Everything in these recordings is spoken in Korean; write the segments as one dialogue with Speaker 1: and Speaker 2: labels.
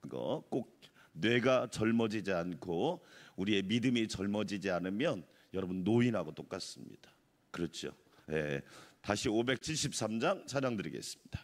Speaker 1: 거, 꼭 뇌가 젊어지지 않고 우리의 믿음이 젊어지지 않으면 여러분 노인하고 똑같습니다. 그렇죠? 예. 다시 573장 찬양 드리겠습니다.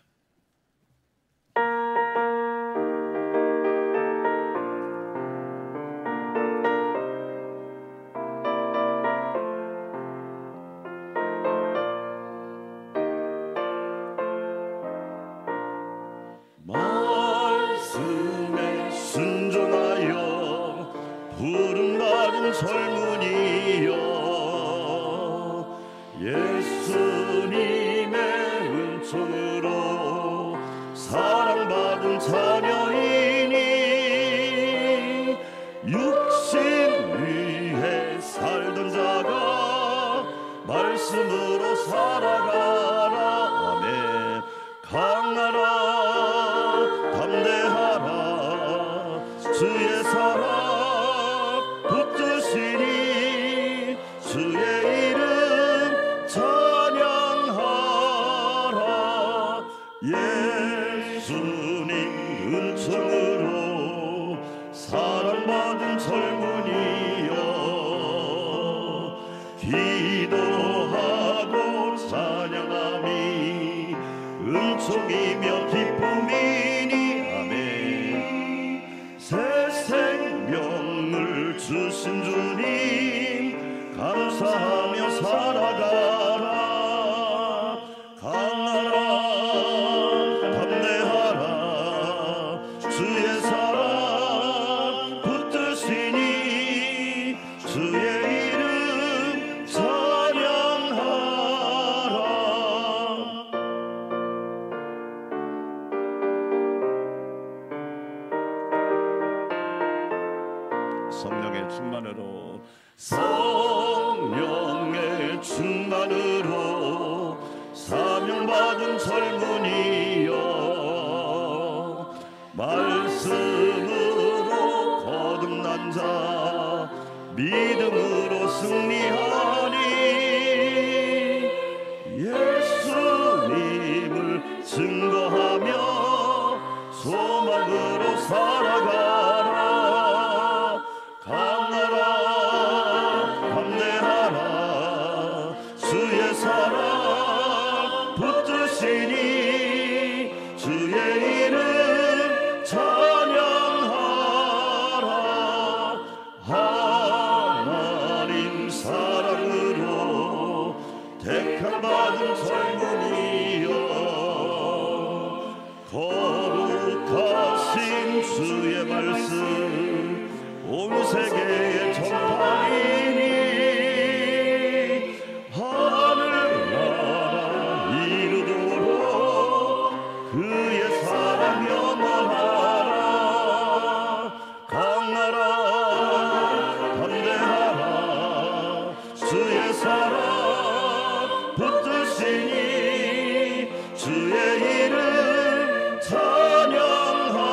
Speaker 2: 말씀에 순종하여 부름받은 젊은이여, 예수님의 은총으로 사랑받은 자녀이니 육신 위에 살던 자가 말씀으로 살아가라. 아멘. 강하라 담대하라 주의 사랑 붙드시니 주의 이름 찬양하라. 예수님 은총으로 사랑받은 젊은이여, 기도하고 찬양함이 은총이며 기쁨이니 아멘. 새 생명을 주신 주님 감사하며 살아가라. 강하라 담대하라 주의 사랑 붙드시니 주의 이름 찬양하라.
Speaker 1: 성령의 충만으로
Speaker 2: 성령의 충만으로 사명받은 젊은이여, 말씀으로 거듭난 자 믿음으로 승리하니 예수님을 증거하며 소망으로 살아가라. 강하라 담대하라 주의 사랑 붙드시니 주의 이름 찬양하라. 하나님 사랑으로 택함 받은 젊은이여, 거룩하신 주의 말씀 온 세계에 전파이니 하늘나라 이루도록 그의 사랑 영원하라. 강하라 담대하라 주의 사랑 붙드시니 주의 이름 찬양하라.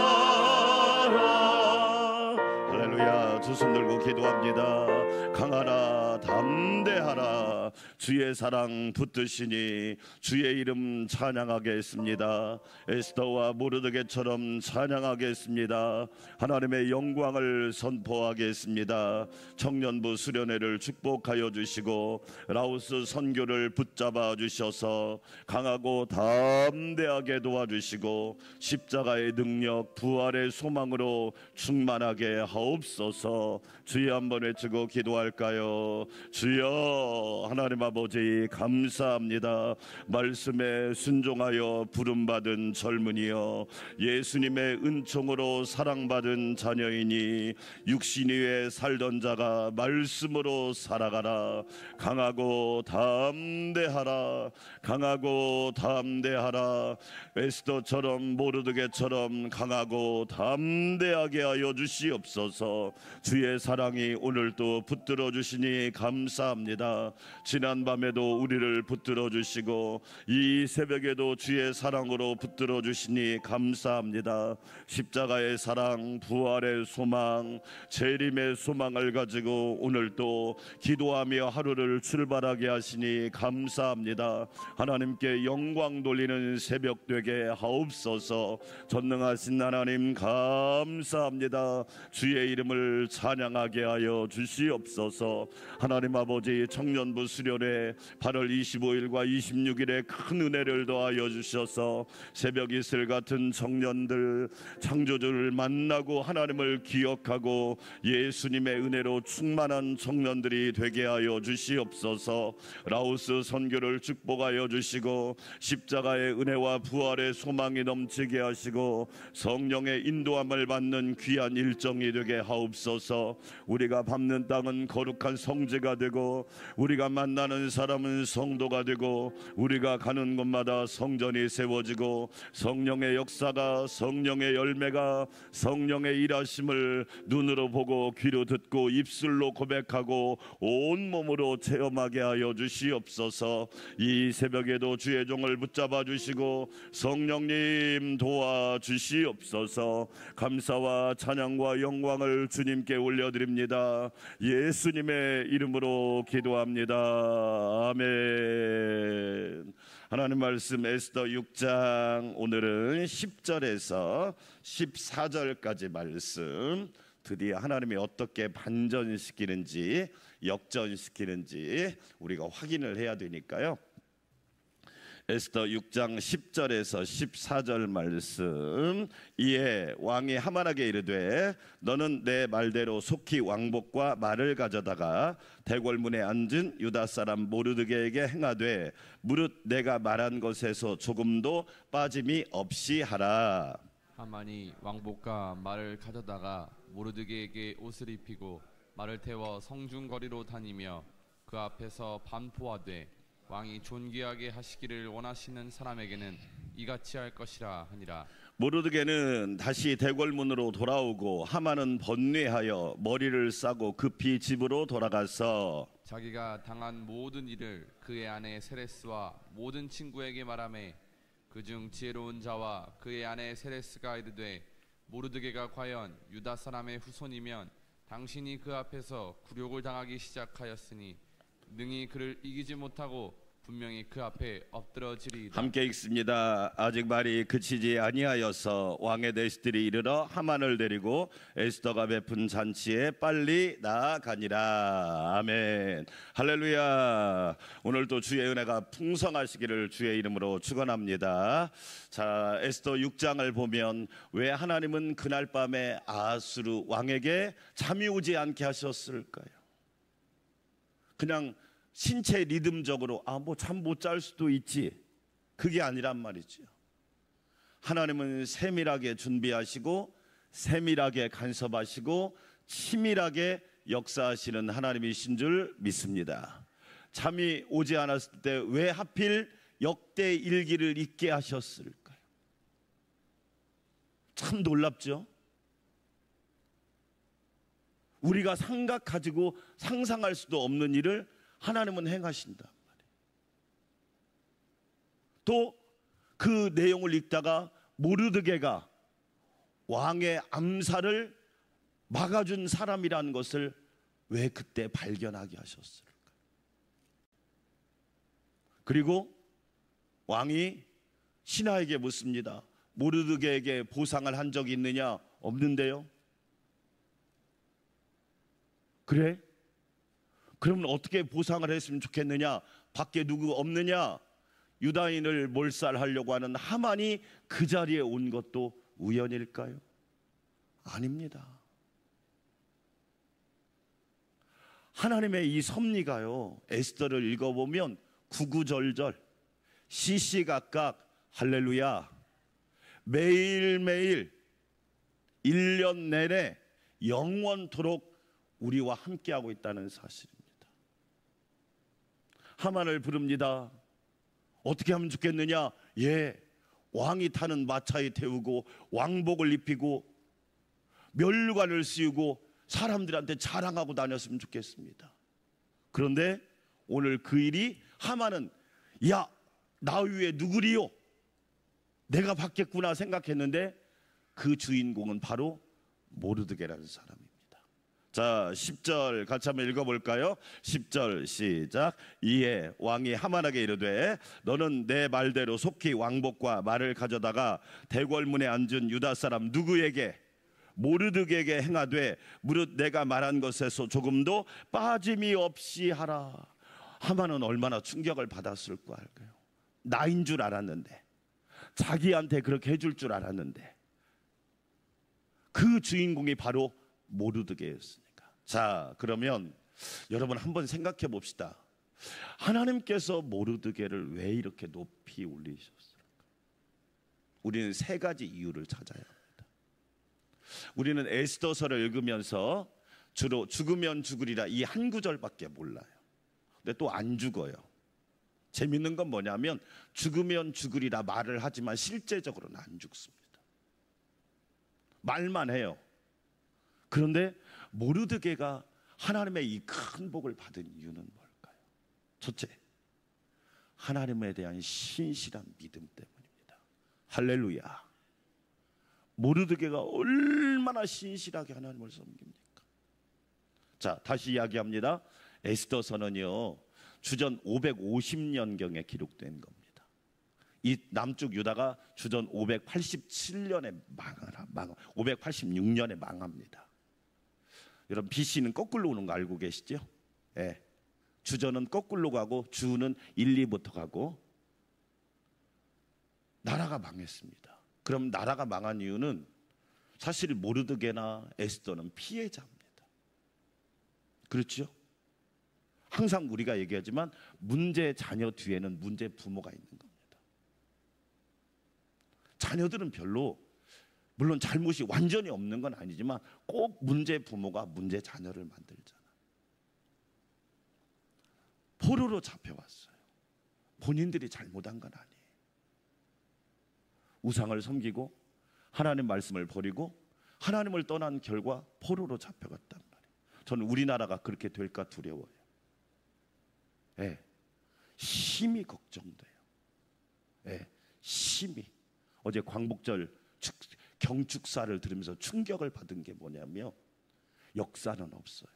Speaker 1: 할렐루야. 두 손 들고 기도합니다. 강하라 담대하라 주의 사랑 붙드시니 주의 이름 찬양하겠습니다. 에스더와 모르드게처럼 찬양하겠습니다. 하나님의 영광을 선포하겠습니다. 청년부 수련회를 축복하여 주시고 라오스 선교를 붙잡아 주셔서 강하고 담대하게 도와주시고 십자가의 능력 부활의 소망으로 충만하게 하옵소서. 주여 한번 외치고 기도할까요? 주여 하나님 아버지 감사합니다. 말씀에 순종하여 부름받은 젊은이여, 예수님의 은총으로 사랑받은 자녀이니 육신 위에 살던 자가 말씀으로 살아가라. 강하고 담대하라. 강하고 담대하라. 에스더처럼 모르드게처럼 강하고 담대하게 하여 주시옵소서. 주의 사랑이 오늘도 붙들어 주시니 감사합니다. 지난밤에도 우리를 붙들어 주시고 이 새벽에도 주의 사랑으로 붙들어 주시니 감사합니다. 십자가의 사랑, 부활의 소망, 재림의 소망을 가지고 오늘도 기도하며 하루를 출발하게 하시니 감사합니다. 하나님께 영광 돌리는 새벽 되게 하옵소서. 전능하신 하나님 감사합니다. 주의 이름을 찬양하게 하여 주시옵소서. 하나님 아버지, 청년부 수련회 8월 25일과 26일에 큰 은혜를 더하여 주셔서 새벽 이슬 같은 청년들, 창조주를 만나고 하나님을 기억하고 예수님의 은혜로 충만한 청년들이 되게 하여 주시옵소서. 라오스 선교를 축복하여 주시고 십자가의 은혜와 부활의 소망이 넘치게 하시고 성령의 인도함을 받는 귀한 일정이 되게 하옵소서. 우리가 밟는 땅은 거룩한 성지가 되고 우리가 만나는 사람은 성도가 되고 우리가 가는 곳마다 성전이 세워지고 성령의 역사가, 성령의 열매가, 성령의 일하심을 눈으로 보고 귀로 듣고 입술로 고백하고 온몸으로 체험하게 하여 주시옵소서. 이 새벽에도 주의 종을 붙잡아 주시고 성령님 도와주시옵소서. 감사와 찬양과 영광을 주님께 올려드립니다. 예수님의 이름으로 기도합니다. 아멘. 하나님 말씀 에스더 6장, 오늘은 10절에서 14절까지 말씀, 드디어 하나님이 어떻게 반전시키는지 역전시키는지 우리가 확인을 해야 되니까요. 에스더 6장 10절에서 14절 말씀. 이에 왕이 하만에게 이르되 너는 내 말대로 속히 왕복과 말을 가져다가 대궐문에 앉은 유다 사람 모르드게에게 행하되 무릇 내가 말한 것에서 조금도 빠짐이 없이 하라.
Speaker 3: 하만이 왕복과 말을 가져다가 모르드게에게 옷을 입히고 말을 태워 성중거리로 다니며 그 앞에서 반포하되 왕이 존귀하게 하시기를 원하시는 사람에게는 이같이 할 것이라 하니라.
Speaker 1: 모르드게는 다시 대궐문으로 돌아오고 하만은 번뇌하여 머리를 싸고 급히 집으로 돌아가서
Speaker 3: 자기가 당한 모든 일을 그의 아내 세레스와 모든 친구에게 말하매 그중 지혜로운 자와 그의 아내 세레스가 이르되 모르드게가 과연 유다 사람의 후손이면 당신이 그 앞에서 굴욕을 당하기 시작하였으니 능히 그를 이기지 못하고 분명히 그 앞에 엎드러지리이다.
Speaker 1: 함께 읽습니다. 아직 말이 그치지 아니하여서 왕의 대식들이 이르러 하만을 데리고 에스더가 베푼 잔치에 빨리 나아가니라. 아멘. 할렐루야. 오늘도 주의 은혜가 풍성하시기를 주의 이름으로 축원합니다. 자, 에스더 6장을 보면 왜 하나님은 그날 밤에 아하스루 왕에게 잠이 오지 않게 하셨을까요? 그냥 신체 리듬적으로 뭐 잠 못 잘 수도 있지, 그게 아니란 말이죠. 하나님은 세밀하게 준비하시고 세밀하게 간섭하시고 치밀하게 역사하시는 하나님이신 줄 믿습니다. 잠이 오지 않았을 때 왜 하필 역대 일기를 읽게 하셨을까요? 참 놀랍죠. 우리가 생각하지고 상상할 수도 없는 일을 하나님은 행하신단 말이에요. 또 그 내용을 읽다가 모르드게가 왕의 암살을 막아준 사람이라는 것을 왜 그때 발견하게 하셨을까? 그리고 왕이 신하에게 묻습니다. 모르드게에게 보상을 한 적이 있느냐? 없는데요. 그래? 그러면 어떻게 보상을 했으면 좋겠느냐? 밖에 누구 없느냐? 유다인을 몰살하려고 하는 하만이 그 자리에 온 것도 우연일까요? 아닙니다. 하나님의 이 섭리가요, 에스더를 읽어보면 구구절절 시시각각 할렐루야, 매일매일 1년 내내 영원토록 우리와 함께하고 있다는 사실입니다. 하만을 부릅니다. 어떻게 하면 좋겠느냐? 왕이 타는 마차에 태우고 왕복을 입히고 면류관을 씌우고 사람들한테 자랑하고 다녔으면 좋겠습니다. 그런데 오늘 그 일이 하만은 야, 나 위에 누구리요? 내가 받겠구나 생각했는데 그 주인공은 바로 모르드게라는 사람입니다. 자, 10절 같이 한번 읽어볼까요? 10절 시작. 이에 왕이 하만에게 이르되 너는 내 말대로 속히 왕복과 말을 가져다가 대궐문에 앉은 유다 사람 누구에게 모르드게에게 행하되 무릇 내가 말한 것에서 조금도 빠짐이 없이 하라. 하만은 얼마나 충격을 받았을 거예요. 나인 줄 알았는데, 자기한테 그렇게 해줄 줄 알았는데 그 주인공이 바로 모르드게였으니까. 자, 그러면 여러분 한번 생각해 봅시다. 하나님께서 모르드게를 왜 이렇게 높이 올리셨을까? 우리는 세 가지 이유를 찾아야 합니다. 우리는 에스더서를 읽으면서 주로 죽으면 죽으리라 이 한 구절밖에 몰라요. 근데 또 안 죽어요. 재밌는 건 뭐냐면 죽으면 죽으리라 말을 하지만 실제적으로는 안 죽습니다. 말만 해요. 그런데 모르드게가 하나님의 이 큰 복을 받은 이유는 뭘까요? 첫째, 하나님에 대한 신실한 믿음 때문입니다. 할렐루야. 모르드게가 얼마나 신실하게 하나님을 섬깁니까? 자, 다시 이야기합니다. 에스더서는요 주전 550년경에 기록된 겁니다. 이 남쪽 유다가 주전 587년에 586년에 망합니다. 여러분 BC는 거꾸로 오는 거 알고 계시죠? 예. 주전은 거꾸로 가고 주는 1, 2부터 가고 나라가 망했습니다. 그럼 나라가 망한 이유는 사실 모르드게나 에스더는 피해자입니다. 그렇죠? 항상 우리가 얘기하지만 문제 자녀 뒤에는 문제 부모가 있는 겁니다. 자녀들은 별로 물론 잘못이 완전히 없는 건 아니지만 꼭 문제 부모가 문제 자녀를 만들잖아. 포로로 잡혀왔어요. 본인들이 잘못한 건 아니에요. 우상을 섬기고 하나님 말씀을 버리고 하나님을 떠난 결과 포로로 잡혀갔단 말이에요. 저는 우리나라가 그렇게 될까 두려워요. 예, 심히 걱정돼요. 예, 심히. 어제 광복절 경축사를 들으면서 충격을 받은 게 뭐냐면 역사는 없어요.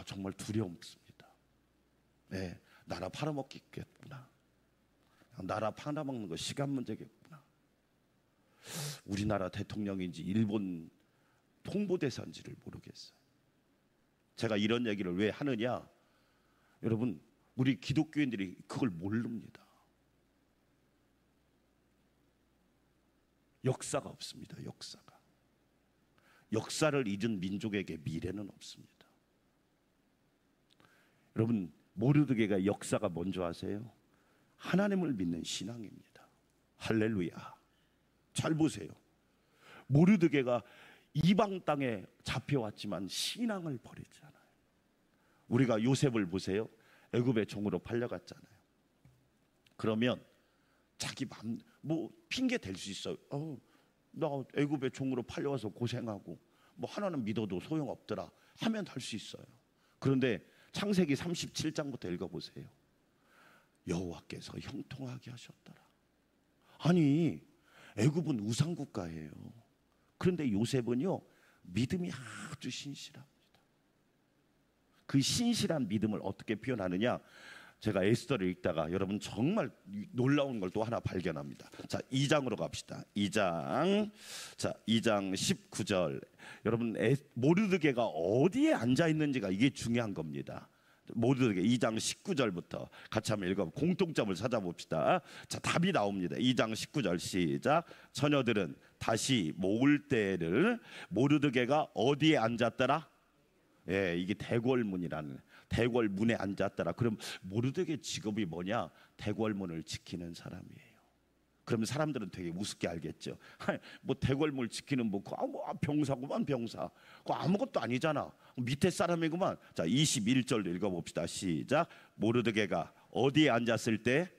Speaker 1: 정말 두렵습니다. 예, 나라 팔아먹겠구나. 나라 팔아먹는 거 시간 문제겠구나. 우리나라 대통령인지 일본 홍보대사인지를 모르겠어요. 제가 이런 얘기를 왜 하느냐? 여러분, 우리 기독교인들이 그걸 모릅니다. 역사가 없습니다. 역사를 잊은 민족에게 미래는 없습니다. 여러분, 모르드게가 역사가 뭔지 아세요? 하나님을 믿는 신앙입니다. 할렐루야. 잘 보세요. 모르드게가 이방 땅에 잡혀왔지만 신앙을 버리잖아요. 우리가 요셉을 보세요. 애굽의 종으로 팔려갔잖아요. 그러면 자기 맘 핑계 댈 수 있어요. 나 애굽의 종으로 팔려와서 고생하고 하나는 믿어도 소용없더라 하면 할 수 있어요. 그런데 창세기 37장부터 읽어보세요. 여호와께서 형통하게 하셨더라. 아니, 애굽은 우상국가예요. 그런데 요셉은요 믿음이 아주 신실합니다. 그 신실한 믿음을 어떻게 표현하느냐? 제가 에스더를 읽다가 여러분 정말 놀라운 걸 또 하나 발견합니다. 자, 2장으로 갑시다. 2장 19절. 여러분 모르드게가 어디에 앉아 있는지가 이게 중요한 겁니다. 모르드게 2장 19절부터 같이 한번 읽어 공통점을 찾아봅시다. 자, 답이 나옵니다. 2장 19절 시작. 처녀들은 다시 모을 때를 모르드게가 어디에 앉았더라? 예, 이게 대궐문이라는 대궐문에 앉았더라. 그럼 모르드게 직업이 뭐냐? 대궐문을 지키는 사람이에요. 그러면 사람들은 되게 우습게 알겠죠. 대궐문을 지키는 병사구만 병사. 그거 아무것도 아니잖아. 밑에 사람이구만. 자, 21절 읽어봅시다. 시작. 모르드게가 어디에 앉았을 때?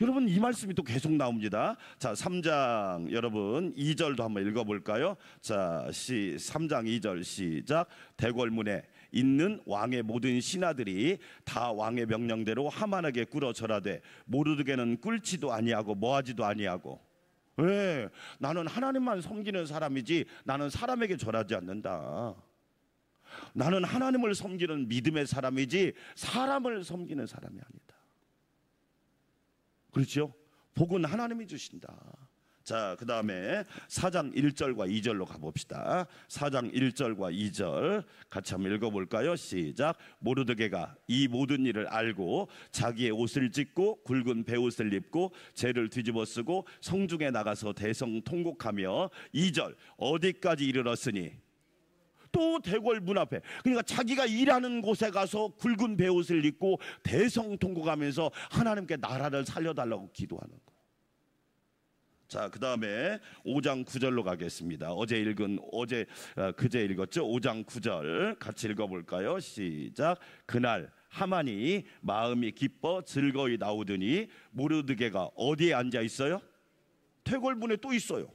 Speaker 1: 여러분 이 말씀이 또 계속 나옵니다. 자, 3장 여러분 2절도 한번 읽어볼까요? 자, 3장 2절 시작. 대궐문에 있는 왕의 모든 신하들이 다 왕의 명령대로 하만에게 꿇어 절하되 모르드게는 꿇지도 아니하고 뭐하지도 아니하고. 왜? 나는 하나님만 섬기는 사람이지 나는 사람에게 절하지 않는다. 나는 하나님을 섬기는 믿음의 사람이지 사람을 섬기는 사람이 아니다. 그렇죠? 복은 하나님이 주신다. 자, 그 다음에 4장 1절과 2절로 가봅시다. 4장 1절과 2절 같이 한번 읽어볼까요? 시작. 모르드게가 이 모든 일을 알고 자기의 옷을 찢고 굵은 베옷을 입고 재를 뒤집어 쓰고 성중에 나가서 대성 통곡하며 2절 어디까지 이르렀으니 또 대궐 문 앞에, 그러니까 자기가 일하는 곳에 가서 굵은 베옷을 입고 대성 통곡하면서 하나님께 나라를 살려달라고 기도하는 거예요. 자, 그 다음에 5장 9절로 가겠습니다. 그제 읽었죠? 5장 9절 같이 읽어볼까요? 시작. 그날 하만이 마음이 기뻐 즐거이 나오더니 모르드게가 어디에 앉아 있어요? 대궐문에 또 있어요.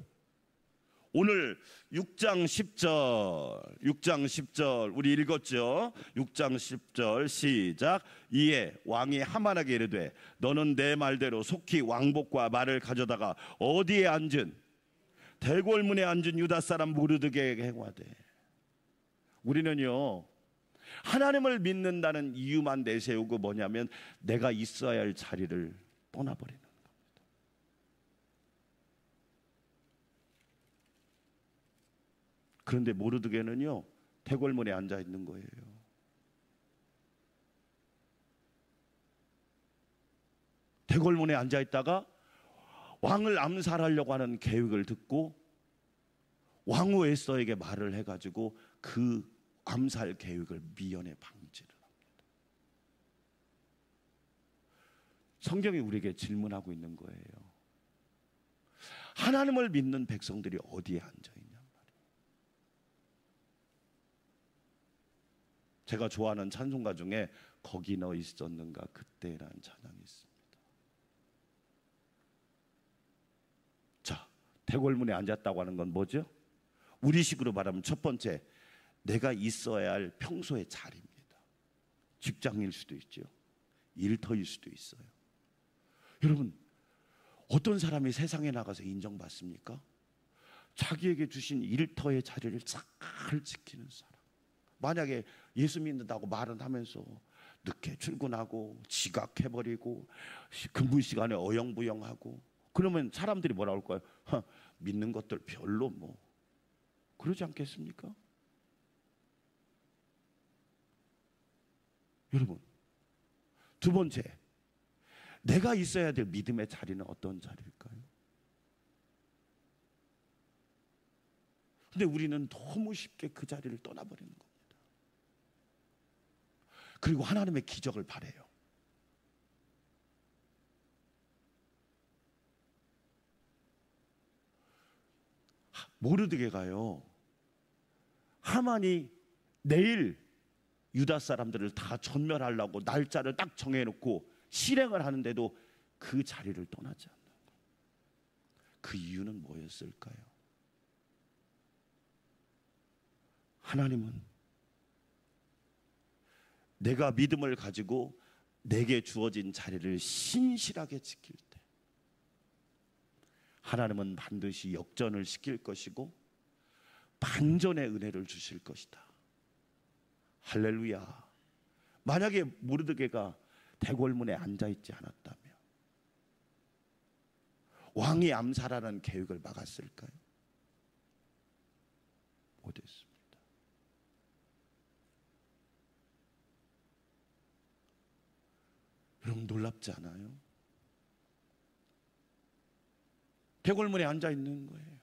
Speaker 1: 오늘 6장 10절 우리 읽었죠? 6장 10절 시작. 이에 왕이 하만에게 이르되 너는 내 말대로 속히 왕복과 말을 가져다가 어디에 앉은 대궐문에 앉은 유다 사람 모르드게에게 행하되. 우리는요 하나님을 믿는다는 이유만 내세우고 뭐냐면 내가 있어야 할 자리를 떠나버리는. 그런데 모르드게는요 대궐문에 앉아 있는 거예요. 대궐문에 앉아 있다가 왕을 암살하려고 하는 계획을 듣고 왕후 에스더에게 말을 해가지고 그 암살 계획을 미연에 방지를 합니다. 성경이 우리에게 질문하고 있는 거예요. 하나님을 믿는 백성들이 어디에 앉아 있냐? 제가 좋아하는 찬송가 중에 거기 너 있었는가 그때라는 찬양이 있습니다. 자, 대궐문에 앉았다고 하는 건 뭐죠? 우리식으로 말하면 첫 번째, 내가 있어야 할 평소의 자리입니다. 직장일 수도 있죠. 일터일 수도 있어요. 여러분, 어떤 사람이 세상에 나가서 인정받습니까? 자기에게 주신 일터의 자리를 잘 지키는 사람. 만약에 예수 믿는다고 말은 하면서 늦게 출근하고 지각해버리고 근무 시간에 어영부영하고 그러면 사람들이 뭐라 할까요? 믿는 것들 별로 뭐 그러지 않겠습니까? 여러분, 두 번째, 내가 있어야 될 믿음의 자리는 어떤 자리일까요? 근데 우리는 너무 쉽게 그 자리를 떠나버리는 겁니다. 그리고 하나님의 기적을 바라요. 모르드게가요 하만이 내일 유다 사람들을 다 전멸하려고 날짜를 딱 정해놓고 실행을 하는데도 그 자리를 떠나지 않는 거예요. 그 이유는 뭐였을까요? 하나님은 내가 믿음을 가지고 내게 주어진 자리를 신실하게 지킬 때 하나님은 반드시 역전을 시킬 것이고 반전의 은혜를 주실 것이다. 할렐루야. 만약에 모르드게가 대궐문에 앉아있지 않았다면 왕이 암살하는 계획을 막았을까요? 못했습니다. 여러분 놀랍지 않아요? 대궐문에 앉아 있는 거예요.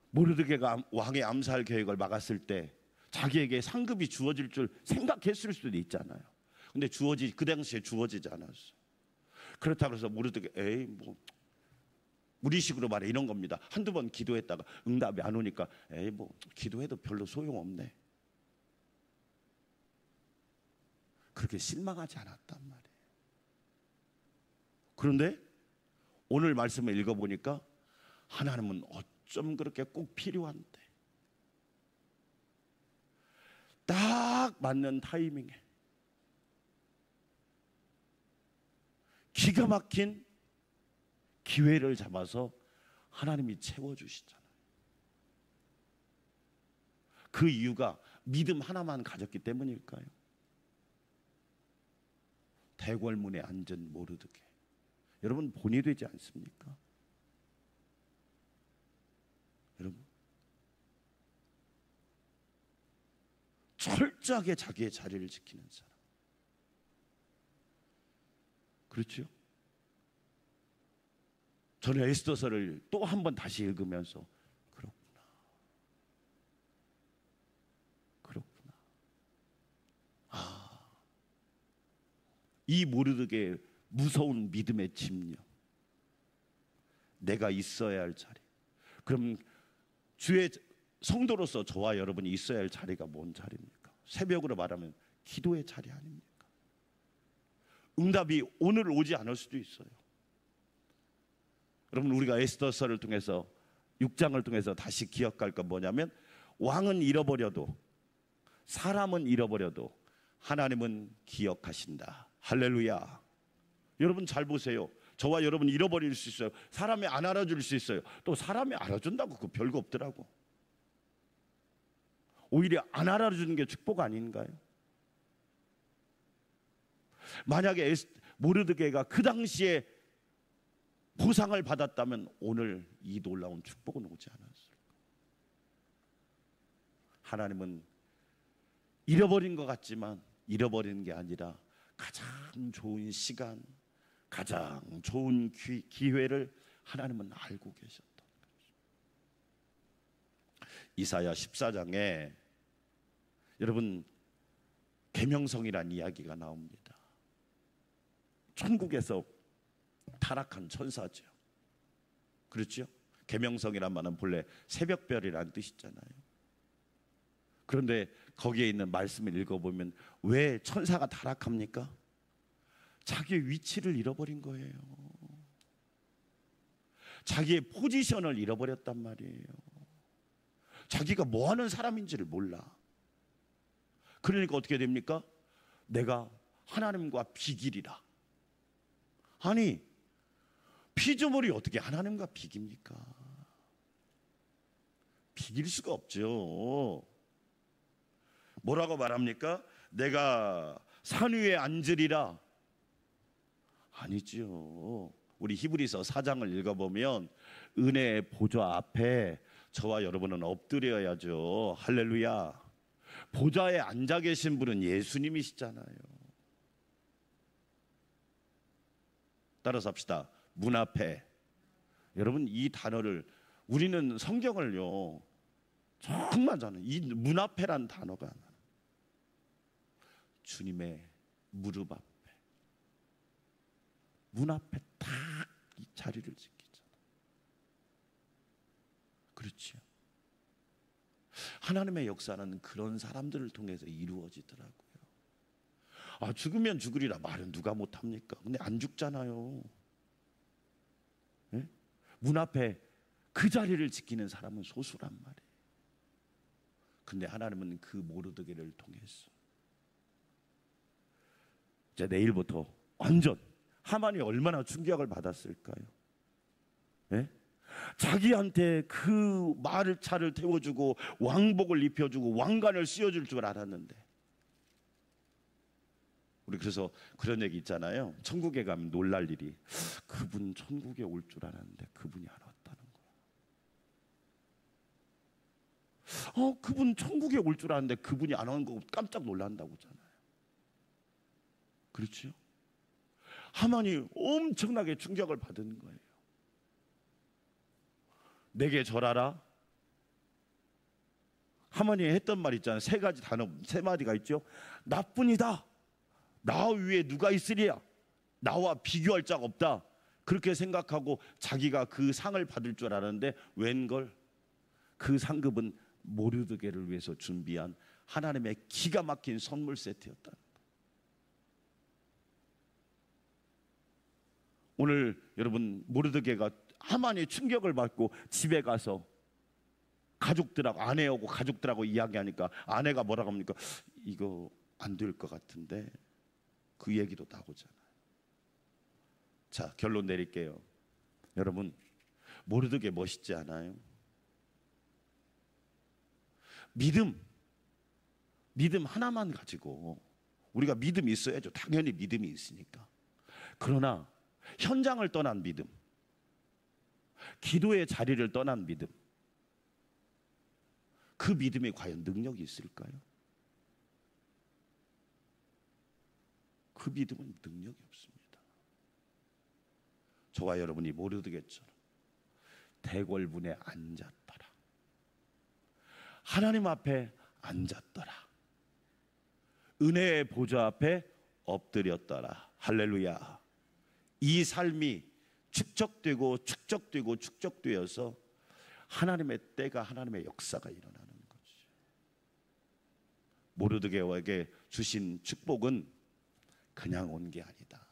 Speaker 1: 모르드게가 왕의 암살 계획을 막았을 때 자기에게 상급이 주어질 줄 생각했을 수도 있잖아요. 근데 그 당시에 주어지지 않았어. 그렇다고 해서 모르드게 에이 뭐 우리식으로 말해 이런 겁니다. 한두 번 기도했다가 응답이 안 오니까 에이 뭐 기도해도 별로 소용없네. 그렇게 실망하지 않았단 말이에요. 그런데 오늘 말씀을 읽어보니까 하나님은 어쩜 그렇게 꼭 필요한데 딱 맞는 타이밍에 기가 막힌 기회를 잡아서 하나님이 채워주시잖아요. 그 이유가 믿음 하나만 가졌기 때문일까요? 대궐문에 앉은 모르드게, 여러분 본이 되지 않습니까? 여러분 철저하게 자기의 자리를 지키는 사람, 그렇죠? 저는 에스더서를 또 한 번 다시 읽으면서 그렇구나. 이 모르드게의 무서운 믿음의 집념, 내가 있어야 할 자리. 그럼 주의 성도로서 저와 여러분이 있어야 할 자리가 뭔 자리입니까? 새벽으로 말하면 기도의 자리 아닙니까? 응답이 오늘 오지 않을 수도 있어요. 여러분 우리가 에스더서를 통해서 6장을 통해서 다시 기억할 건 뭐냐면, 왕은 잃어버려도 사람은 잃어버려도 하나님은 기억하신다. 할렐루야. 여러분 잘 보세요. 저와 여러분 잃어버릴 수 있어요. 사람이 안 알아줄 수 있어요. 또 사람이 알아준다고 그거 별거 없더라고. 오히려 안 알아주는 게 축복 아닌가요? 만약에 모르드게가 그 당시에 보상을 받았다면 오늘 이 놀라운 축복은 오지 않았을까? 하나님은 잃어버린 것 같지만 잃어버리는 게 아니라 가장 좋은 시간, 가장 좋은 기회를 하나님은 알고 계셨던 거죠. 이사야 14장에 여러분 계명성이란 이야기가 나옵니다. 천국에서 타락한 천사죠. 그렇죠? 계명성이란 말은 본래 새벽별이라는 뜻이잖아요. 그런데 거기에 있는 말씀을 읽어보면 왜 천사가 타락합니까? 자기의 위치를 잃어버린 거예요. 자기의 포지션을 잃어버렸단 말이에요. 자기가 뭐 하는 사람인지를 몰라. 그러니까 어떻게 됩니까? 내가 하나님과 비기리라. 아니, 피조물이 어떻게 하나님과 비깁니까? 비길 수가 없죠. 뭐라고 말합니까? 내가 산 위에 앉으리라. 아니죠. 우리 히브리서 4장을 읽어보면 은혜의 보좌 앞에 저와 여러분은 엎드려야죠. 할렐루야. 보좌에 앉아 계신 분은 예수님이시잖아요. 따라서 합시다. 문 앞에. 여러분 이 단어를, 우리는 성경을요 정말 저는 이 문 앞에란 단어가 주님의 무릎 앞에, 문 앞에 딱 이 자리를 지키잖아. 그렇죠? 하나님의 역사는 그런 사람들을 통해서 이루어지더라고요. 아, 죽으면 죽으리라 말은 누가 못합니까? 근데 안 죽잖아요. 네? 문 앞에 그 자리를 지키는 사람은 소수란 말이에요. 근데 하나님은 그 모르드게를 통해서 이제 내일부터 완전 하만이 얼마나 충격을 받았을까요? 네? 자기한테 그 말차를 태워주고 왕복을 입혀주고 왕관을 씌워줄 줄 알았는데, 우리 그래서 그런 얘기 있잖아요. 천국에 가면 놀랄 일이, 그분 천국에 올 줄 알았는데 그분이 안 왔다는 거야. 그분 천국에 올 줄 알았는데 그분이 안 온 거 깜짝 놀란다고잖아요. 그렇죠? 하만이 엄청나게 충격을 받은 거예요. 내게 절하라. 하만이 했던 말 있잖아요. 세 가지 단어, 세 마디가 있죠. 나뿐이다. 나 위에 누가 있으리야. 나와 비교할 자가 없다. 그렇게 생각하고 자기가 그 상을 받을 줄 알았는데 웬걸, 그 상급은 모르드게를 위해서 준비한 하나님의 기가 막힌 선물 세트였다. 오늘 여러분 모르드게가 하만이 충격을 받고 집에 가서 가족들하고 아내하고 가족들하고 이야기하니까 아내가 뭐라고 합니까? 이거 안 될 것 같은데 그 얘기도 나오잖아요. 자, 결론 내릴게요. 여러분 모르드게 멋있지 않아요? 믿음 하나만 가지고 우리가 믿음이 있어야죠. 당연히 믿음이 있으니까. 그러나 현장을 떠난 믿음, 기도의 자리를 떠난 믿음, 그 믿음이 과연 능력이 있을까요? 그 믿음은 능력이 없습니다. 저와 여러분이 모르드게처럼 대궐문에 앉았더라, 하나님 앞에 앉았더라, 은혜의 보좌 앞에 엎드렸더라. 할렐루야. 이 삶이 축적되어서 하나님의 때가, 하나님의 역사가 일어나는 거죠. 모르드게에게 주신 축복은 그냥 온 게 아니다.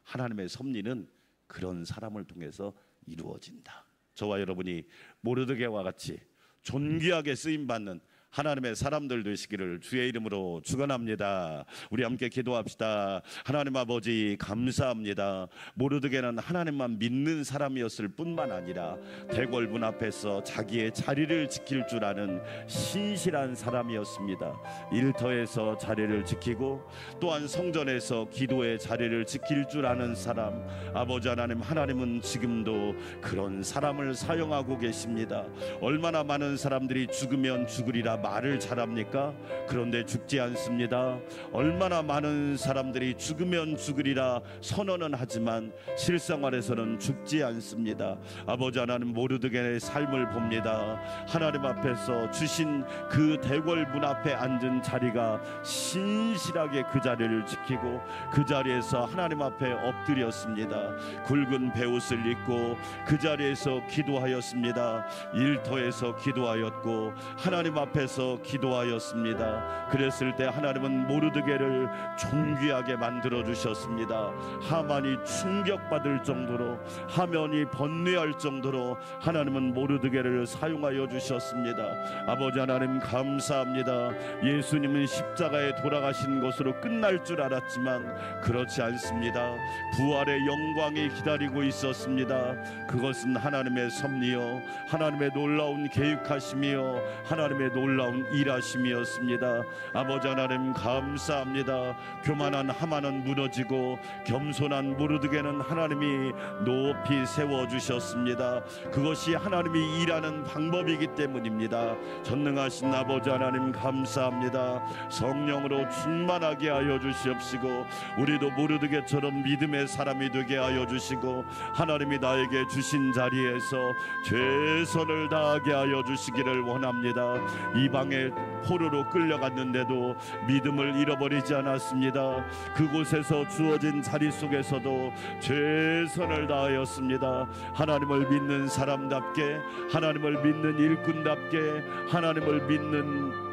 Speaker 1: 하나님의 섭리는 그런 사람을 통해서 이루어진다. 저와 여러분이 모르드게와 같이 존귀하게 쓰임받는 하나님의 사람들 되시기를 주의 이름으로 축원합니다. 우리 함께 기도합시다. 하나님 아버지 감사합니다. 모르드게는 하나님만 믿는 사람이었을 뿐만 아니라 대궐문 앞에서 자기의 자리를 지킬 줄 아는 신실한 사람이었습니다. 일터에서 자리를 지키고 또한 성전에서 기도의 자리를 지킬 줄 아는 사람, 아버지 하나님, 하나님은 지금도 그런 사람을 사용하고 계십니다. 얼마나 많은 사람들이 죽으면 죽으리라 말을 잘합니까? 그런데 죽지 않습니다. 얼마나 많은 사람들이 죽으면 죽으리라 선언은 하지만 실생활에서는 죽지 않습니다. 아버지 하나님, 모르드게의 삶을 봅니다. 하나님 앞에서 주신 그 대궐 문 앞에 앉은 자리가 신실하게 그 자리를 지키고 그 자리에서 하나님 앞에 엎드렸습니다. 굵은 베옷을 입고 그 자리에서 기도하였습니다. 일터에서 기도하였고 하나님 앞에서 기도하였습니다. 그랬을 때 하나님은 모르드게를 존귀하게 만들어 주셨습니다. 하만이 충격받을 정도로, 하면이 번뇌할 정도로 하나님은 모르드게를 사용하여 주셨습니다. 아버지 하나님 감사합니다. 예수님은 십자가에 돌아가신 것으로 끝날 줄 알았지만 그렇지 않습니다. 부활의 영광이 기다리고 있었습니다. 그것은 하나님의 섭리요, 하나님의 놀라운 계획하심이요, 하나님의 놀라운 일하심이었습니다. 아버지 하나님 감사합니다. 교만한 하만은 무너지고 겸손한 모르드게는 하나님이 높이 세워주셨습니다. 그것이 하나님이 일하는 방법이기 때문입니다. 전능하신 아버지 하나님 감사합니다. 성령으로 충만하게 하여 주시옵시고 우리도 모르드게처럼 믿음의 사람이 되게 하여 주시고 하나님이 나에게 주신 자리에서 최선을 다하게 하여 주시기를 원합니다. 이방의 포로로 끌려갔는데도 믿음을 잃어버리지 않았습니다. 그곳에서 주어진 자리 속에서도 최선을 다하였습니다. 하나님을 믿는 사람답게, 하나님을 믿는 일꾼답게, 하나님을 믿는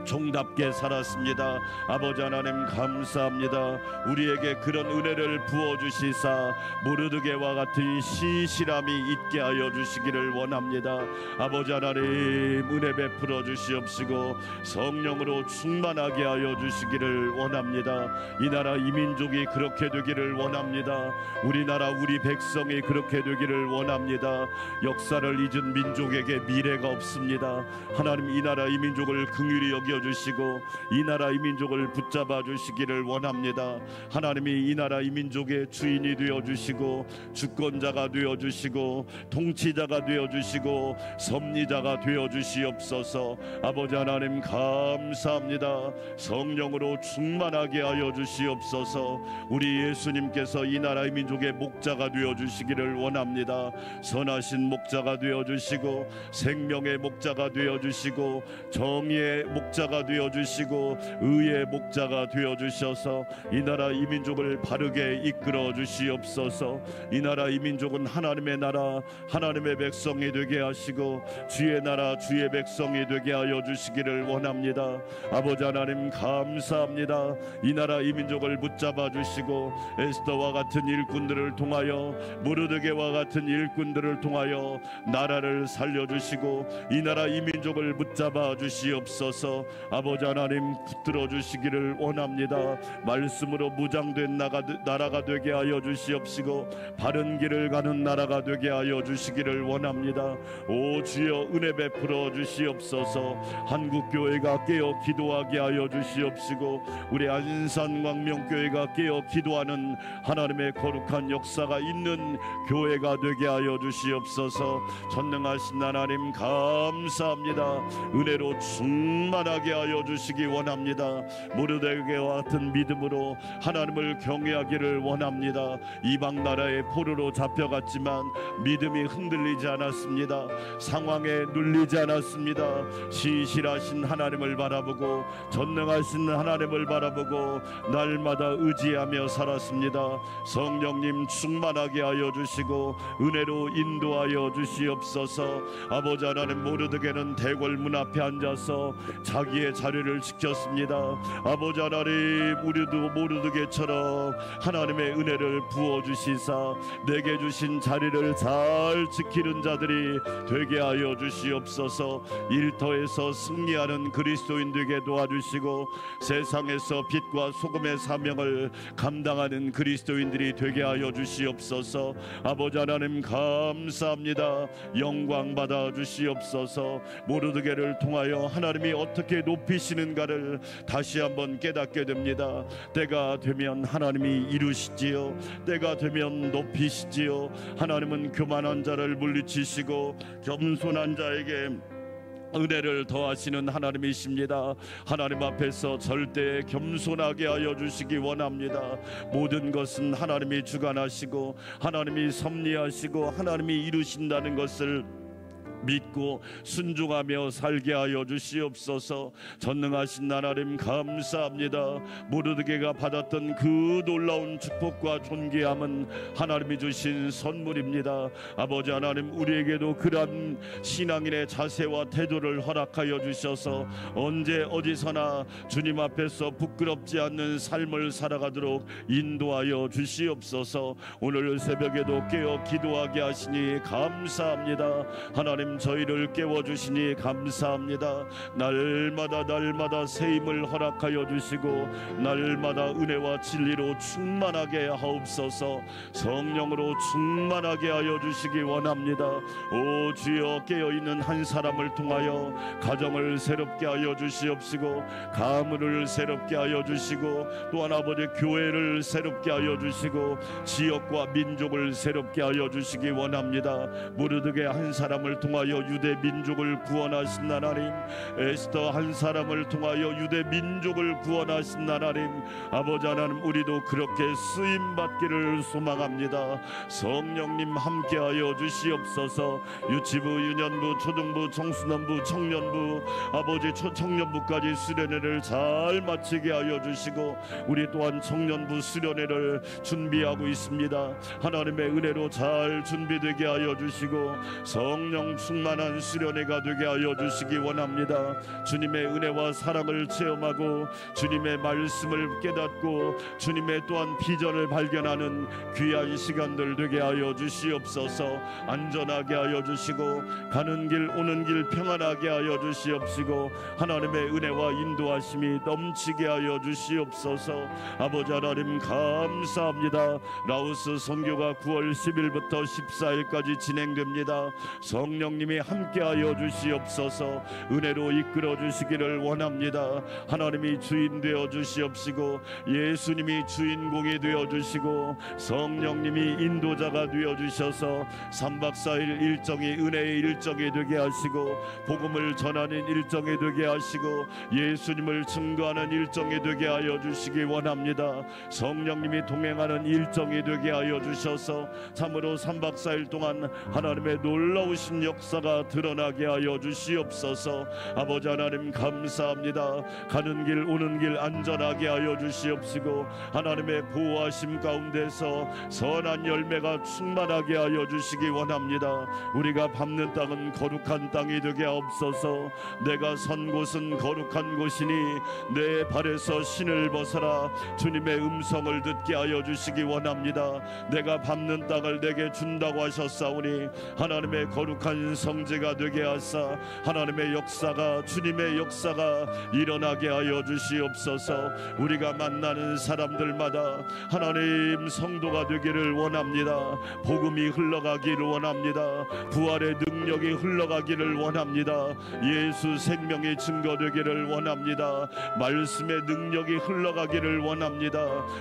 Speaker 1: 종답게 살았습니다. 아버지 하나님 감사합니다. 우리에게 그런 은혜를 부어주시사 모르드게와 같은 신실함이 있게 하여 주시기를 원합니다. 아버지 하나님 은혜 베풀어 주시옵시고 성령으로 충만하게 하여 주시기를 원합니다. 이 나라 이 민족이 그렇게 되기를 원합니다. 우리나라 우리 백성이 그렇게 되기를 원합니다. 역사를 잊은 민족에게 미래가 없습니다. 하나님 이 나라 이 민족을 긍휼히 여겨 주시고 이 나라 이 민족을 붙잡아 주시기를 원합니다. 하나님이 이 나라 이 민족의 주인이 되어 주시고 주권자가 되어 주시고 통치자가 되어 주시고 섭리자가 되어 주시옵소서. 아버지 하나님 감사합니다. 성령으로 충만하게 하여 주시옵소서. 우리 예수님께서 이 나라 이 민족의 목자가 되어 주시기를 원합니다. 선하신 목자가 되어 주시고 생명의 목자가 되어 주시고 정의의 목자 목자가 되어주시고 의의 목자가 되어주셔서 이 나라 이 민족을 바르게 이끌어 주시옵소서. 이 나라 이 민족은 하나님의 나라 하나님의 백성이 되게 하시고 주의 나라 주의 백성이 되게 하여 주시기를 원합니다. 아버지 하나님 감사합니다. 이 나라 이 민족을 붙잡아 주시고 에스더와 같은 일꾼들을 통하여 모르드게와 같은 일꾼들을 통하여 나라를 살려주시고 이 나라 이 민족을 붙잡아 주시옵소서. 아버지 하나님 붙들어 주시기를 원합니다. 말씀으로 무장된 나라가 되게 하여 주시옵시고 바른 길을 가는 나라가 되게 하여 주시기를 원합니다. 오 주여 은혜 베풀어 주시옵소서. 한국교회가 깨어 기도하게 하여 주시옵시고 우리 안산광명교회가 깨어 기도하는 하나님의 거룩한 역사가 있는 교회가 되게 하여 주시옵소서. 전능하신 하나님 감사합니다. 은혜로 충만하게 하여 주시기 원합니다. 모르드게와 같은 믿음으로 하나님을 경외하기를 원합니다. 이방 나라의 포로로 잡혀갔지만 믿음이 흔들리지 않았습니다. 상황에 눌리지 않았습니다. 신실하신 하나님을 바라보고 전능하신 하나님을 바라보고 날마다 의지하며 살았습니다. 성령님 충만하게 하여 주시고 은혜로 인도하여 주시옵소서. 아버지 하나님 모르드게는 대궐 문 앞에 앉아서 자기의 자리를 지켰습니다. 아버지 하나님 우리도 모르드게처럼 하나님의 은혜를 부어주시사 내게 주신 자리를 잘 지키는 자들이 되게 하여 주시옵소서. 일터에서 승리하는 그리스도인 되게 도와주시고 세상에서 빛과 소금의 사명을 감당하는 그리스도인들이 되게 하여 주시옵소서. 아버지 하나님 감사합니다. 영광 받아 주시옵소서. 모르드게를 통하여 하나님이 어떻게 높이시는가를 다시 한번 깨닫게 됩니다. 때가 되면 하나님이 이루시지요. 때가 되면 높이시지요. 하나님은 교만한 자를 물리치시고 겸손한 자에게 은혜를 더하시는 하나님이십니다. 하나님 앞에서 절대 겸손하게 하여 주시기 원합니다. 모든 것은 하나님이 주관하시고 하나님이 섭리하시고 하나님이 이루신다는 것을 믿고 순종하며 살게 하여 주시옵소서. 전능하신 하나님 감사합니다. 모르드게가 받았던 그 놀라운 축복과 존귀함은 하나님이 주신 선물입니다. 아버지 하나님 우리에게도 그러한 신앙인의 자세와 태도를 허락하여 주셔서 언제 어디서나 주님 앞에서 부끄럽지 않는 삶을 살아가도록 인도하여 주시옵소서. 오늘 새벽에도 깨어 기도하게 하시니 감사합니다. 하나님 저희를 깨워주시니 감사합니다. 날마다 새 힘을 허락하여 주시고 날마다 은혜와 진리로 충만하게 하옵소서. 성령으로 충만하게 하여 주시기 원합니다. 오 주여 깨어있는 한 사람을 통하여 가정을 새롭게 하여 주시옵시고 가문을 새롭게 하여 주시고 또한 아버지 교회를 새롭게 하여 주시고 지역과 민족을 새롭게 하여 주시기 원합니다. 모르드게 한 사람을 통하여 유대 민족을 구원하신 하나님, 에스더 한 사람을 통하여 유대 민족을 구원하신 하나님, 아버지 하나님 우리도 그렇게 쓰임 받기를 소망합니다. 성령님 함께하여 주시옵소서. 유치부, 유년부, 초등부, 청소년부, 청년부, 아버지 초청년부까지 수련회를 잘 마치게 하여 주시고 우리 또한 청년부 수련회를 준비하고 있습니다. 하나님의 은혜로 잘 준비되게 하여 주시고 성령 충만한 수련회가 되게 하여 주시기 원합니다. 주님의 은혜와 사랑을 체험하고 주님의 말씀을 깨닫고 주님의 또한 비전을 발견하는 귀한 시간들 되게 하여 주시옵소서. 안전하게 하여 주시고 가는 길 오는 길 평안하게 하여 주시옵시고 하나님의 은혜와 인도하심이 넘치게 하여 주시옵소서. 아버지 하나님 감사합니다. 라오스 선교가 9월 10일부터 14일까지 진행됩니다. 성령님이 함께하여 주시옵소서. 은혜로 이끌어 주시기를 원합니다. 하나님이 주인 되어 주시옵시고 예수님이 주인공이 되어 주시고 성령님이 인도자가 되어 주셔서 3박 4일 일정이 은혜의 일정이 되게 하시고 복음을 전하는 일정이 되게 하시고 예수님을 증거하는 일정이 되게 하여 주시기 원합니다. 성령님이 동행하는 일정이 되게 하여 주셔서 참으로 3박 4일 동안 하나님의 놀라우신 역사 역사가 드러나게 하여 주시옵소서. 아버지 하나님 감사합니다. 가는 길 오는 길 안전하게 하여 주시옵시고 하나님의 보호하심 가운데서 선한 열매가 충만하게 하여 주시기 원합니다. 우리가 밟는 땅은 거룩한 땅이 되게 하옵소서. 내가 선 곳은 거룩한 곳이니 내 발에서 신을 벗어라. 주님의 음성을 듣게 하여 주시기 원합니다. 내가 밟는 땅을 내게 준다고 하셨사오니 하나님의 거룩한 성지가 되게 하사 하나님의 역사가 주님의 역사가 일어나게 하여 주시옵소서. 우리가 만나는 사람들마다 하나님 성도가 되기를 원합니다. 복음이 흘러가기를 원합니다. 부활의 능력이 흘러가기를 원합니다. 예수 생명이 증거되기를 원합니다. 말씀의 능력이 흘러가기를 원합니다.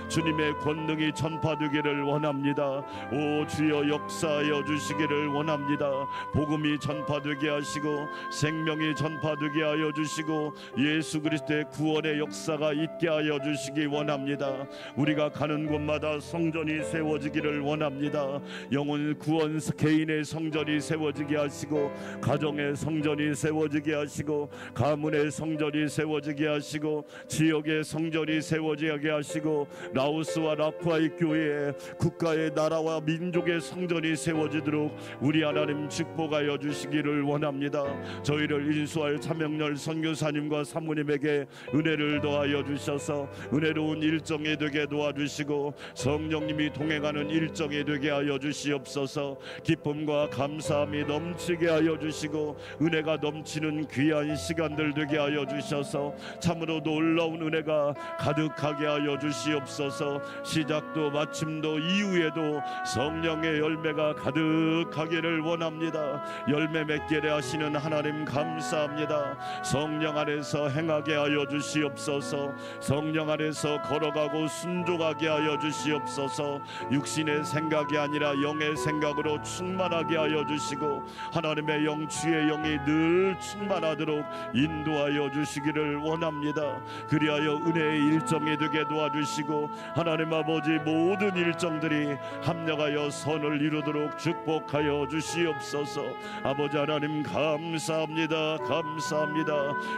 Speaker 1: 주님의 권능이 전파되기를 원합니다. 오 주여 역사하여 주시기를 원합니다. 복음이 전파되게 하시고 생명이 전파되게 하여 주시고 예수 그리스도의 구원의 역사가 있게 하여 주시기 원합니다. 우리가 가는 곳마다 성전이 세워지기를 원합니다. 영혼 구원 개인의 성전이 세워지게 하시고 가정의 성전이 세워지게 하시고 가문의 성전이 세워지게 하시고 지역의 성전이 세워지게 하시고 라오스와 라쿠아의 교회 국가의 나라와 민족의 성전이 세워지도록 우리 하나님 축복하여 주시기를 원합니다. 저희를 인수할 차명렬 선교사님과 사모님에게 은혜를 더하여 주셔서 은혜로운 일정이 되게 도와주시고 성령님이 동행하는 일정이 되게 하여 주시옵소서. 기쁨과 감사함이 넘치게 하여 주시고 은혜가 넘치는 귀한 시간들 되게 하여 주셔서 참으로 놀라운 은혜가 가득하게 하여 주시옵소서. 시작도 마침도 이후에도 성령의 열매가 가득하기를 원합니다. 열매 맺게 하시는 하나님 감사합니다. 성령 안에서 행하게 하여 주시옵소서. 성령 안에서 걸어가고 순종하게 하여 주시옵소서. 육신의 생각이 아니라 영의 생각으로 충만하게 하여 주시고 하나님의 영 주의 영이 늘 충만하도록 인도하여 주시기를 원합니다. 그리하여 은혜의 일정이 되게 도와주시고 하나님 아버지 모든 일정들이 합력하여 선을 이루도록 축복하여 주시옵소서. 아버지 하나님 감사합니다. 감사합니다.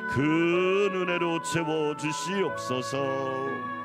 Speaker 1: 그 은혜로 채워 주시옵소서.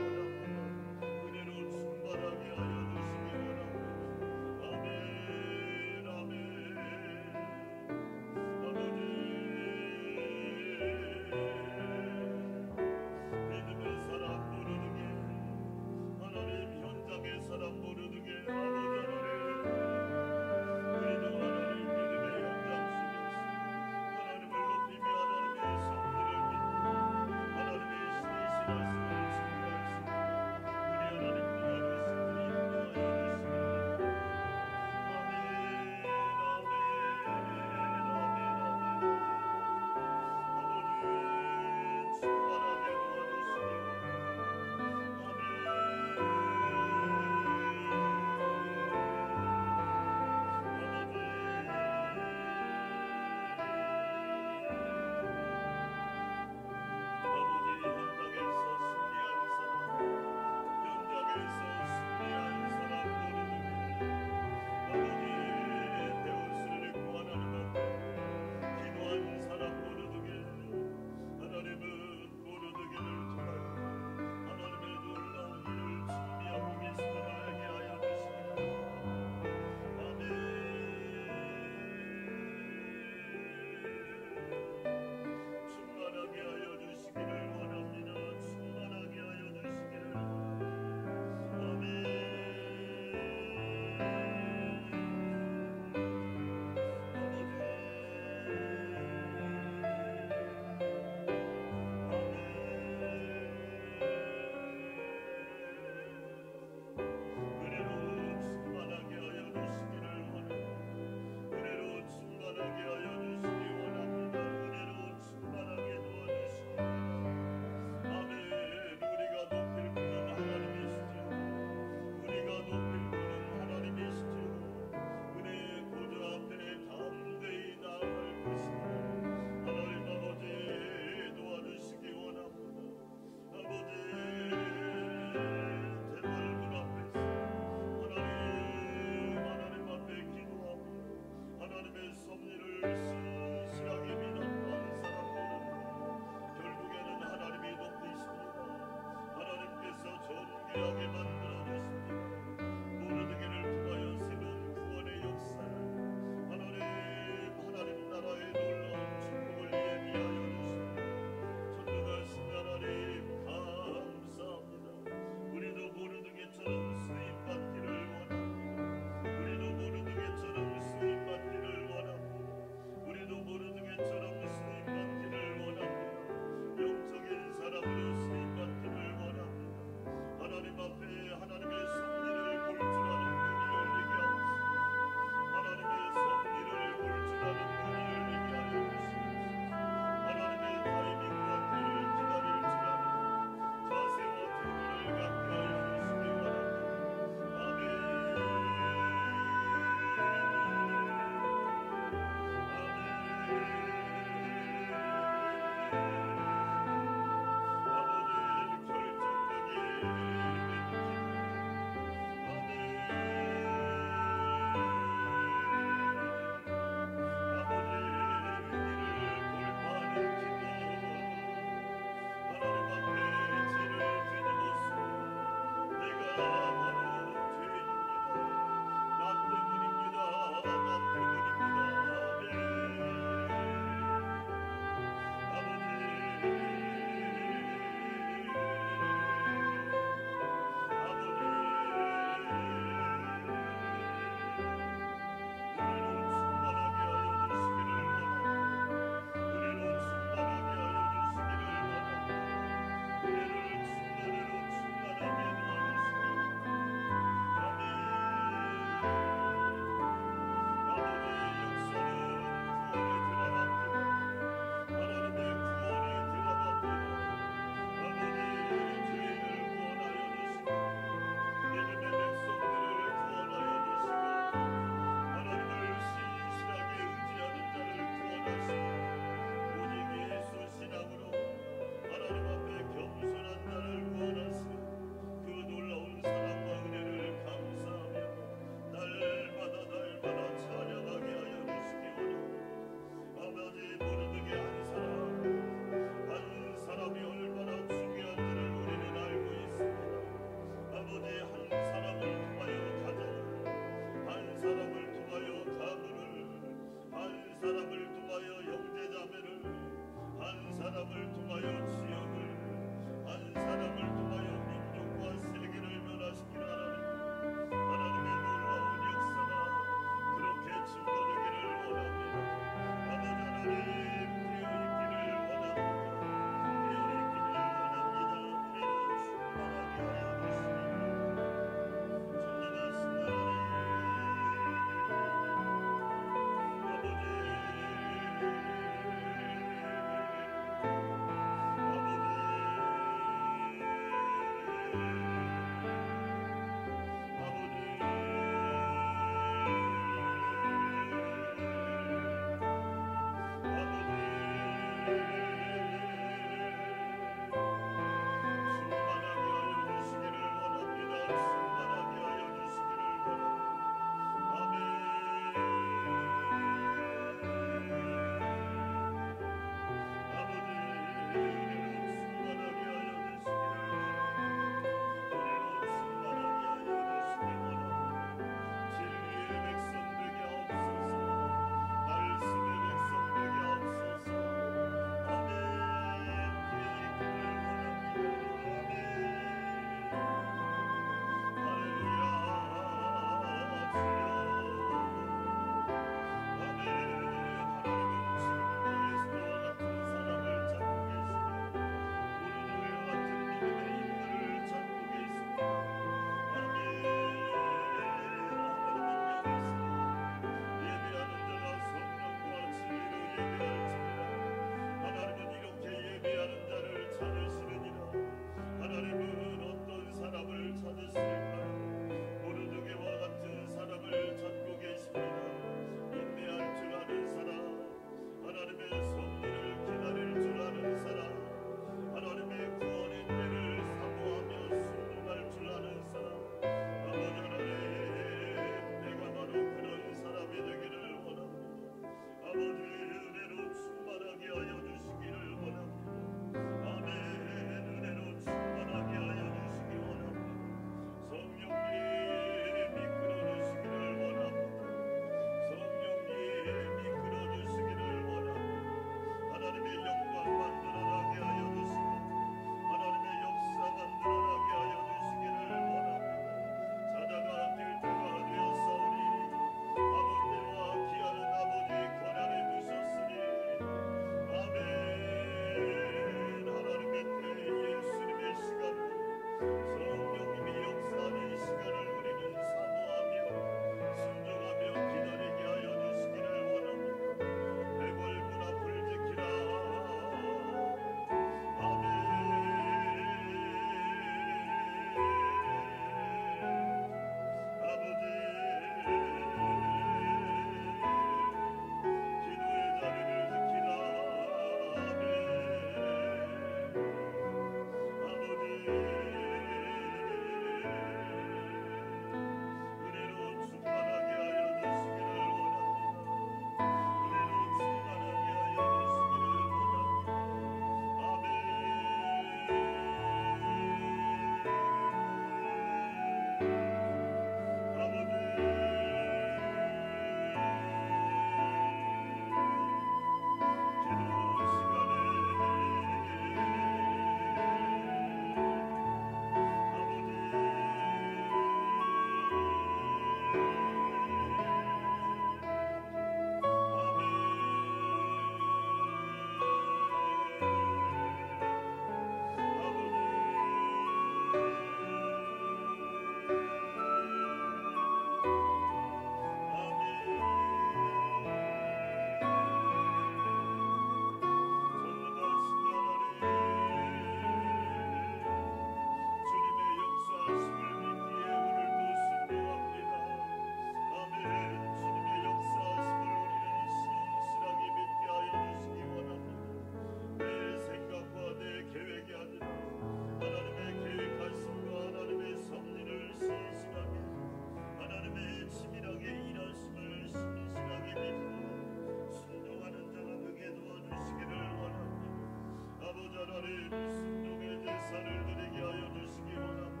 Speaker 2: 순종의 제사를 드리게 하여 주시기 원합니다.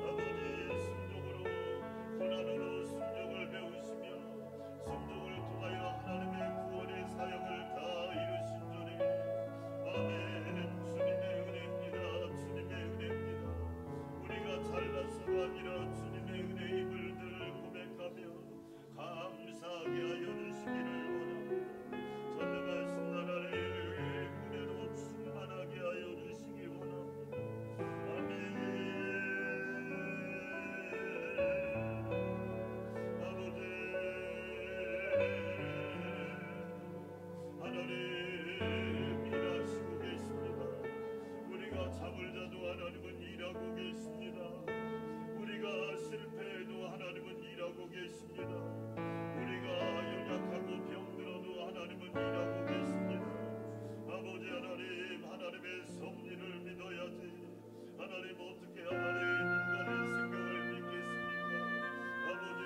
Speaker 2: 아버지 순종으로 고난으로 순종을 배우시며 순종을 통하여 하나님의 구원의 사역을 다 이루신 주님 아멘. 주님의 은혜입니다. 주님의 은혜입니다. 우리가 잘나서가 아니라 주님의 은혜임을 늘 고백하며 감사하게 하여 주시기를 원합니다. 전능하신 나라의 은혜로 충만하게 하여 주시기 원합니다. 아멘. 아버지 하나님 일하시고 계십니다. 우리가 잠을 자도 하나님은 일하고 계십니다. 우리가 실패해도 하나님은 일하고 계십니다. 우리가 연약하고 병들어도 하나님은 일하고 계십니다. 아버지 하나님, 하나님의 섭리를 믿어야지. 하나님 어떻게 하나님 인간의 생각을 믿겠습니까? 아버지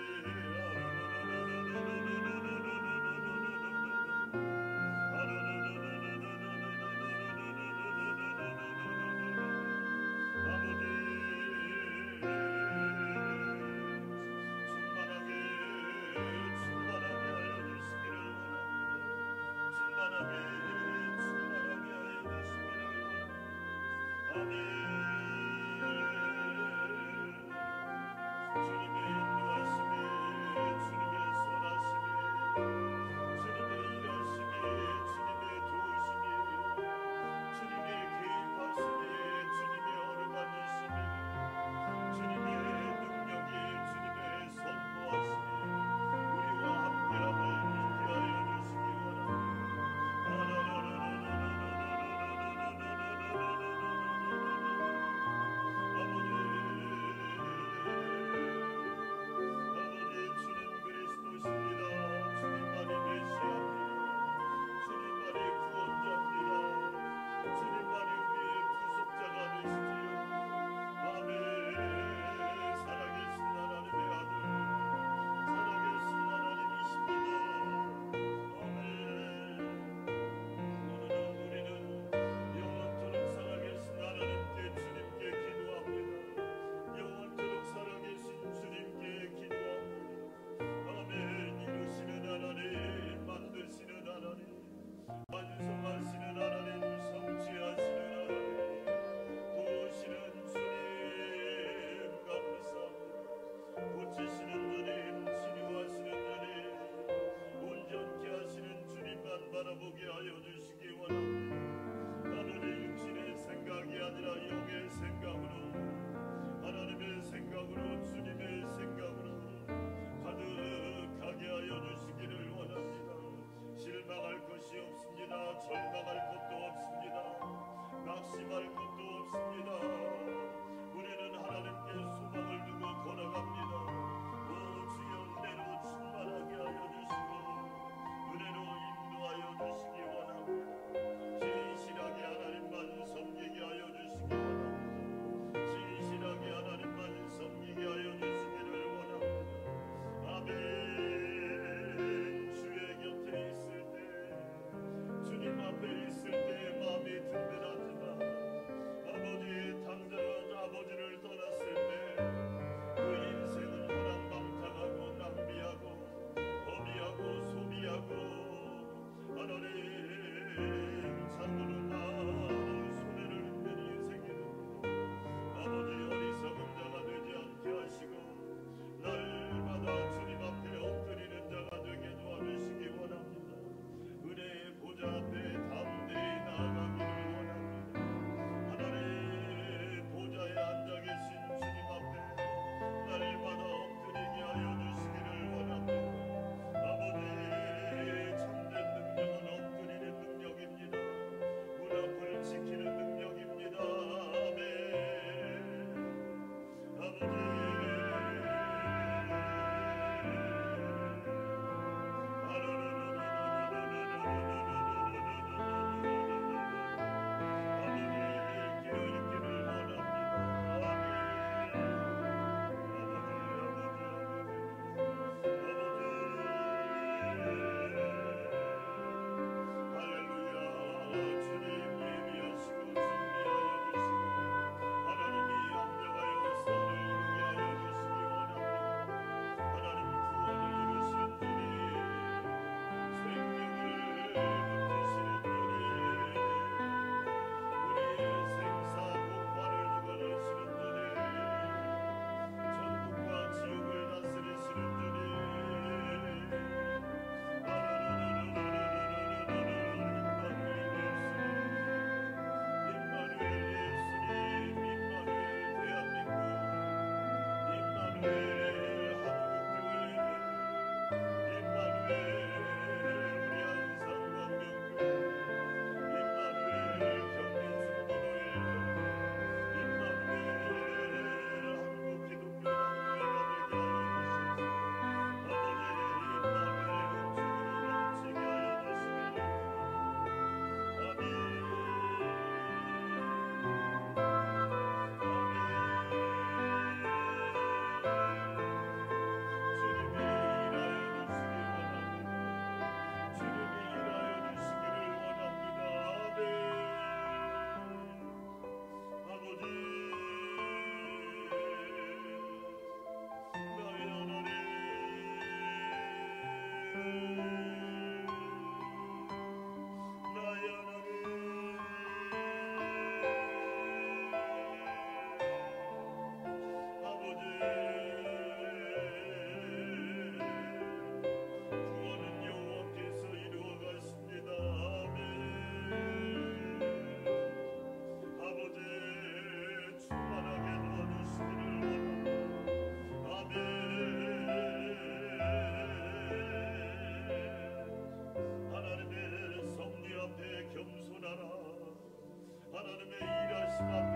Speaker 2: 하나님의 일하심 앞에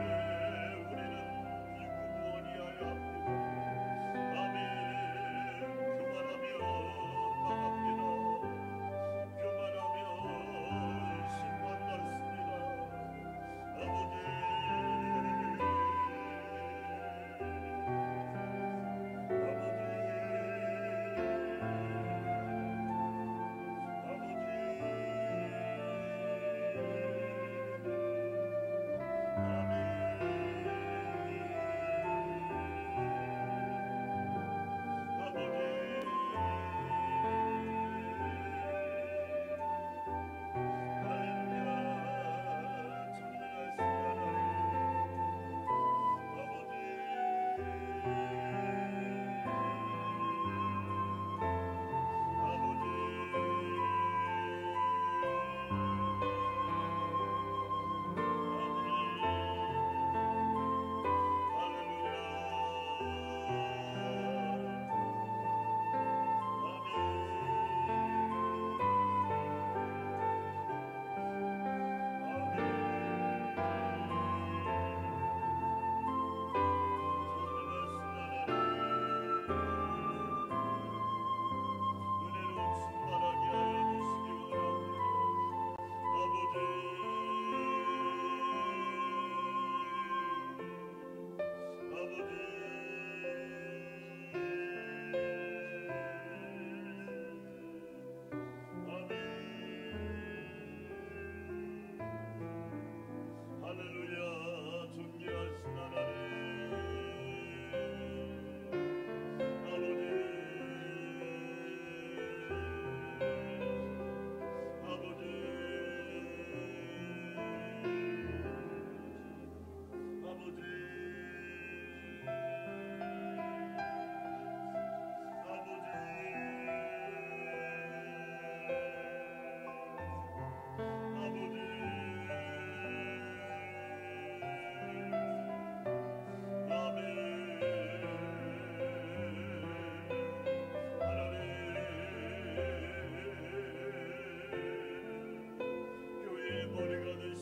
Speaker 2: 우리는 유구무원이어야 합니다. 아멘. 교만하면 망합니다. 교만하면 심판 받습니다. 아버지, 할렐루야. 존귀하신 하나님, 교회의 머리가 되신